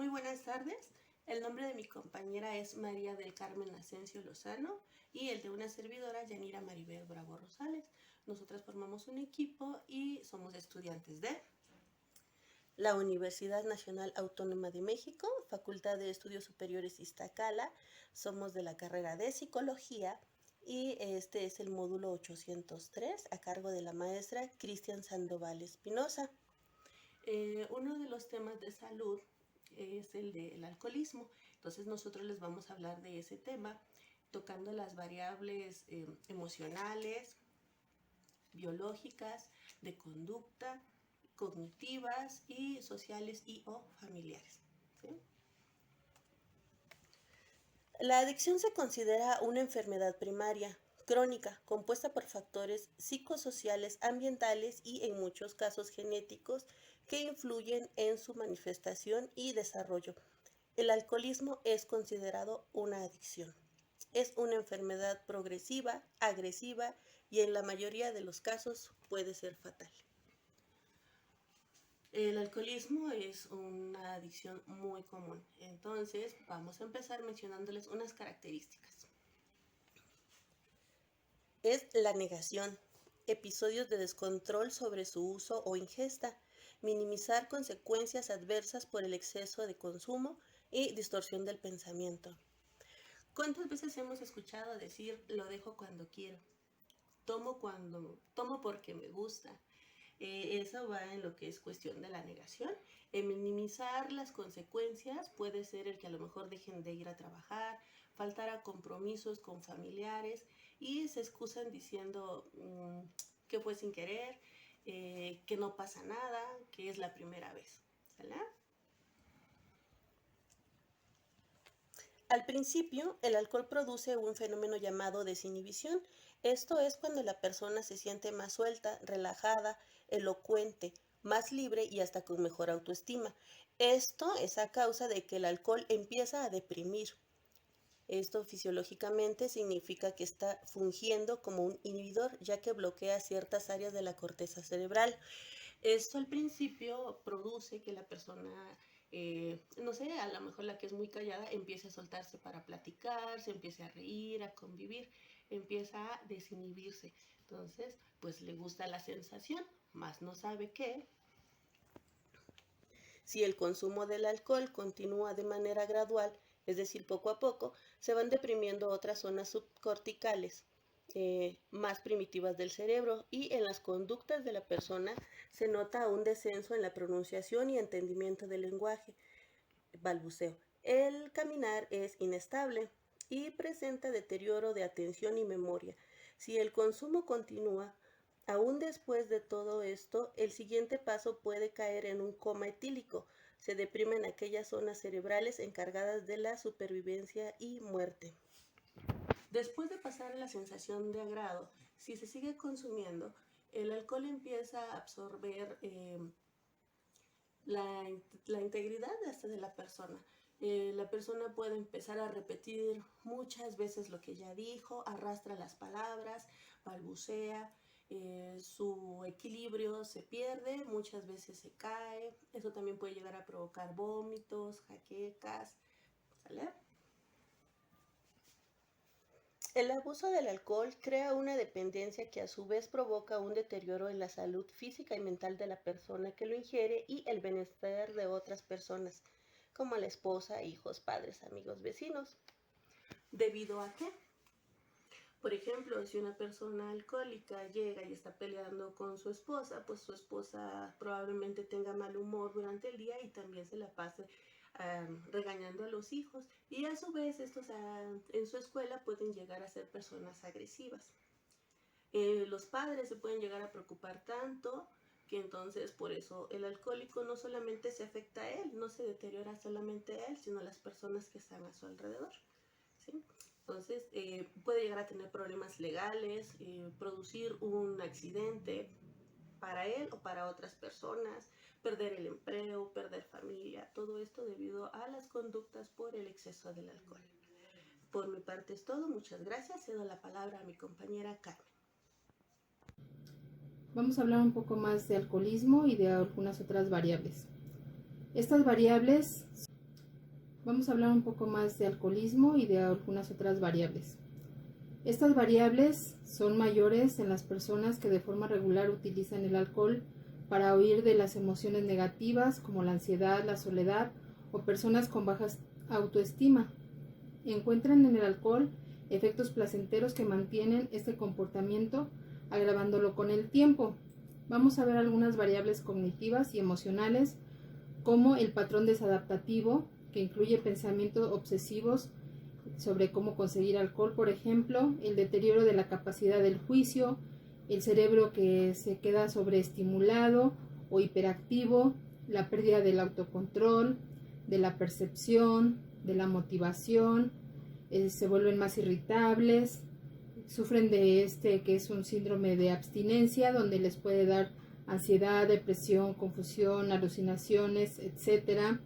Muy buenas tardes. El nombre de mi compañera es María del Carmen Asensio Lozano y el de una servidora, Yanira Maribel Bravo Rosales. Nosotras formamos un equipo y somos estudiantes de la Universidad Nacional Autónoma de México, Facultad de Estudios Superiores Iztacala. Somos de la carrera de Psicología y este es el módulo 803 a cargo de la maestra Cristian Sandoval Espinosa. Uno de los temas de salud es el del alcoholismo. Entonces nosotros les vamos a hablar de ese tema, tocando las variables emocionales, biológicas, de conducta, cognitivas y sociales y o familiares. ¿Sí? La adicción se considera una enfermedad primaria, crónica, compuesta por factores psicosociales, ambientales y en muchos casos genéticos que influyen en su manifestación y desarrollo. El alcoholismo es considerado una adicción. Es una enfermedad progresiva, agresiva y en la mayoría de los casos puede ser fatal. El alcoholismo es una adicción muy común. Entonces vamos a empezar mencionándoles unas características. Es la negación, episodios de descontrol sobre su uso o ingesta, minimizar consecuencias adversas por el exceso de consumo y distorsión del pensamiento. ¿Cuántas veces hemos escuchado decir lo dejo cuando quiero? Tomo porque me gusta. Eso va en lo que es cuestión de la negación. Minimizar las consecuencias puede ser el que a lo mejor dejen de ir a trabajar, faltar a compromisos con familiares y se excusan diciendo que fue sin querer, que no pasa nada, que es la primera vez. ¿Sale? Al principio, el alcohol produce un fenómeno llamado desinhibición. Esto es cuando la persona se siente más suelta, relajada, elocuente, más libre y hasta con mejor autoestima. Esto es a causa de que el alcohol empieza a deprimir. Esto fisiológicamente significa que está fungiendo como un inhibidor, ya que bloquea ciertas áreas de la corteza cerebral. Esto al principio produce que la persona, no sé, a lo mejor la que es muy callada, empiece a soltarse para platicar, se empiece a reír, a convivir, empieza a desinhibirse. Entonces, pues le gusta la sensación, más no sabe qué. Si el consumo del alcohol continúa de manera gradual, es decir, poco a poco, se van deprimiendo otras zonas subcorticales más primitivas del cerebro y en las conductas de la persona se nota un descenso en la pronunciación y entendimiento del lenguaje, balbuceo. El caminar es inestable y presenta deterioro de atención y memoria. Si el consumo continúa, aún después de todo esto, el siguiente paso puede caer en un coma etílico. Se deprimen aquellas zonas cerebrales encargadas de la supervivencia y muerte. Después de pasar a la sensación de agrado, si se sigue consumiendo, el alcohol empieza a absorber la integridad hasta de la persona. La persona puede empezar a repetir muchas veces lo que ya dijo, arrastra las palabras, balbucea, su equilibrio se pierde, muchas veces se cae. Eso también puede llegar a provocar vómitos, jaquecas. ¿Sale? El abuso del alcohol crea una dependencia que a su vez provoca un deterioro en la salud física y mental de la persona que lo ingiere y el bienestar de otras personas, como la esposa, hijos, padres, amigos, vecinos. ¿Debido a qué? Por ejemplo, si una persona alcohólica llega y está peleando con su esposa, pues su esposa probablemente tenga mal humor durante el día y también se la pase regañando a los hijos. Y a su vez, estos en su escuela pueden llegar a ser personas agresivas. Los padres se pueden llegar a preocupar tanto que entonces por eso el alcohólico no solamente se afecta a él, no se deteriora solamente a él, sino a las personas que están a su alrededor. ¿Sí? Entonces puede llegar a tener problemas legales, producir un accidente para él o para otras personas, perder el empleo, perder familia, todo esto debido a las conductas por el exceso del alcohol. Por mi parte es todo, muchas gracias, cedo la palabra a mi compañera Carmen. Vamos a hablar un poco más de alcoholismo y de algunas otras variables. Estas variables vamos a hablar un poco más de alcoholismo y de algunas otras variables. Estas variables son mayores en las personas que de forma regular utilizan el alcohol para huir de las emociones negativas como la ansiedad, la soledad o personas con baja autoestima. Encuentran en el alcohol efectos placenteros que mantienen este comportamiento, agravándolo con el tiempo. Vamos a ver algunas variables cognitivas y emocionales, como el patrón desadaptativo, que incluye pensamientos obsesivos sobre cómo conseguir alcohol, por ejemplo, el deterioro de la capacidad del juicio, el cerebro que se queda sobreestimulado o hiperactivo, la pérdida del autocontrol, de la percepción, de la motivación, se vuelven más irritables, sufren de que es un síndrome de abstinencia, donde les puede dar ansiedad, depresión, confusión, alucinaciones, etc.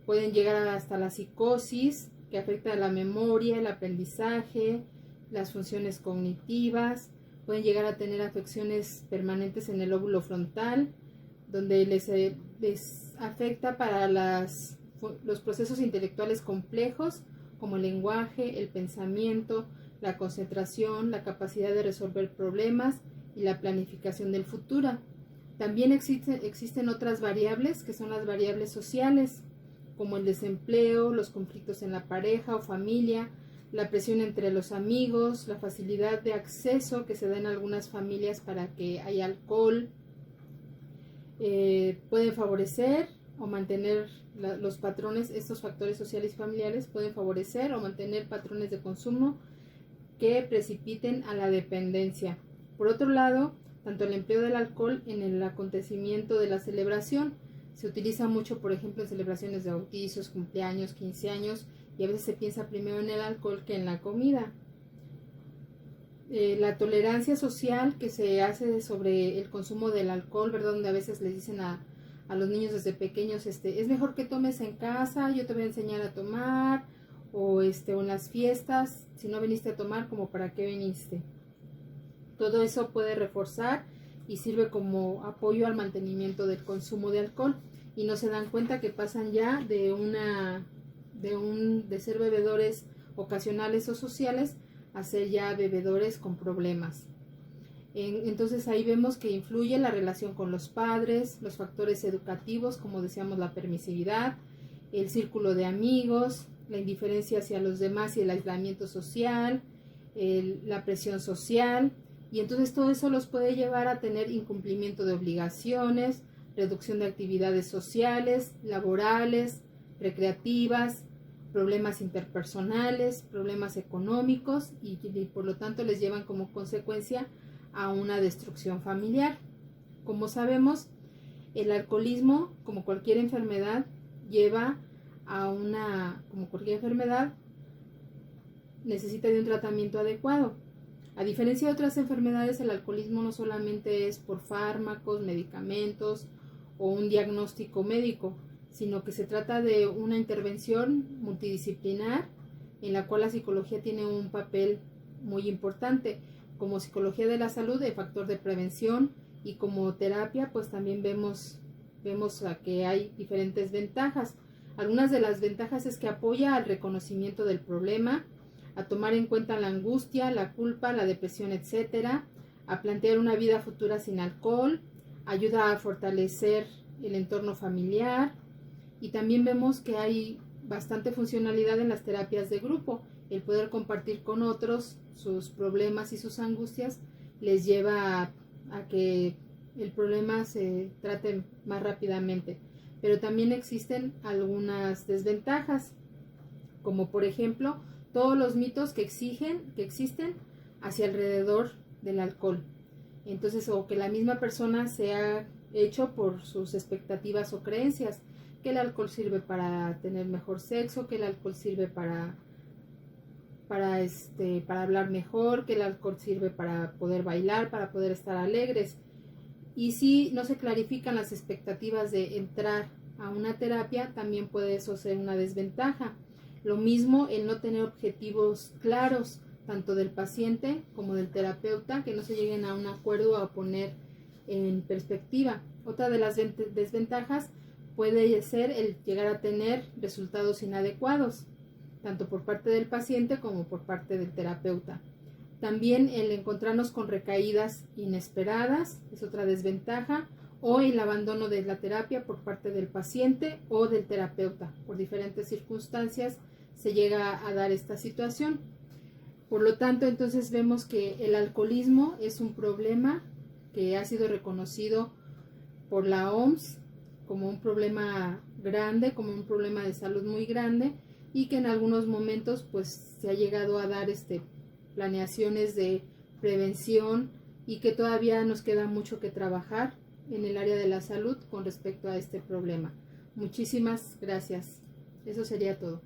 Pueden llegar hasta la psicosis, que afecta a la memoria, el aprendizaje, las funciones cognitivas. Pueden llegar a tener afecciones permanentes en el lóbulo frontal, donde les afecta para los procesos intelectuales complejos, como el lenguaje, el pensamiento, la concentración, la capacidad de resolver problemas y la planificación del futuro. También existen otras variables, que son las variables sociales, como el desempleo, los conflictos en la pareja o familia, la presión entre los amigos, la facilidad de acceso que se da en algunas familias para que haya alcohol. Pueden favorecer o mantener los patrones, estos factores sociales y familiares pueden favorecer o mantener patrones de consumo que precipiten a la dependencia. Por otro lado, tanto el empleo del alcohol en el acontecimiento de la celebración se utiliza mucho, por ejemplo, en celebraciones de bautizos, cumpleaños, 15 años, y a veces se piensa primero en el alcohol que en la comida. La tolerancia social que se hace sobre el consumo del alcohol, ¿verdad? Donde a veces les dicen a los niños desde pequeños, es mejor que tomes en casa, yo te voy a enseñar a tomar, o en las fiestas, si no viniste a tomar, como para qué viniste. Todo eso puede reforzar y sirve como apoyo al mantenimiento del consumo de alcohol, y no se dan cuenta que pasan ya de ser bebedores ocasionales o sociales a ser ya bebedores con problemas. Entonces ahí vemos que influye la relación con los padres, los factores educativos, como decíamos, la permisividad, el círculo de amigos, la indiferencia hacia los demás y el aislamiento social, la presión social, y entonces todo eso los puede llevar a tener incumplimiento de obligaciones, reducción de actividades sociales, laborales, recreativas, problemas interpersonales, problemas económicos, y por lo tanto les llevan como consecuencia a una destrucción familiar. Como sabemos, el alcoholismo, como cualquier enfermedad, como cualquier enfermedad, necesita de un tratamiento adecuado. A diferencia de otras enfermedades, el alcoholismo no solamente es por fármacos, medicamentos o un diagnóstico médico, sino que se trata de una intervención multidisciplinar en la cual la psicología tiene un papel muy importante. Como psicología de la salud, el factor de prevención, y como terapia, pues también vemos que hay diferentes ventajas. Algunas de las ventajas es que apoya al reconocimiento del problema, a tomar en cuenta la angustia, la culpa, la depresión, etcétera, a plantear una vida futura sin alcohol, ayuda a fortalecer el entorno familiar, y también vemos que hay bastante funcionalidad en las terapias de grupo. El poder compartir con otros sus problemas y sus angustias les lleva a que el problema se trate más rápidamente. Pero también existen algunas desventajas, como por ejemplo todos los mitos que existen hacia alrededor del alcohol. Entonces, o que la misma persona se ha hecho por sus expectativas o creencias, que el alcohol sirve para tener mejor sexo, que el alcohol sirve para hablar mejor, que el alcohol sirve para poder bailar, para poder estar alegres. Y si no se clarifican las expectativas de entrar a una terapia, también puede eso ser una desventaja. Lo mismo el no tener objetivos claros, tanto del paciente como del terapeuta, que no se lleguen a un acuerdo o a poner en perspectiva. Otra de las desventajas puede ser el llegar a tener resultados inadecuados, tanto por parte del paciente como por parte del terapeuta. También el encontrarnos con recaídas inesperadas es otra desventaja, o el abandono de la terapia por parte del paciente o del terapeuta. Por diferentes circunstancias se llega a dar esta situación. Por lo tanto, entonces vemos que el alcoholismo es un problema que ha sido reconocido por la OMS como un problema grande, como un problema de salud muy grande, y que en algunos momentos pues se ha llegado a dar planeaciones de prevención, y que todavía nos queda mucho que trabajar en el área de la salud con respecto a este problema. Muchísimas gracias. Eso sería todo.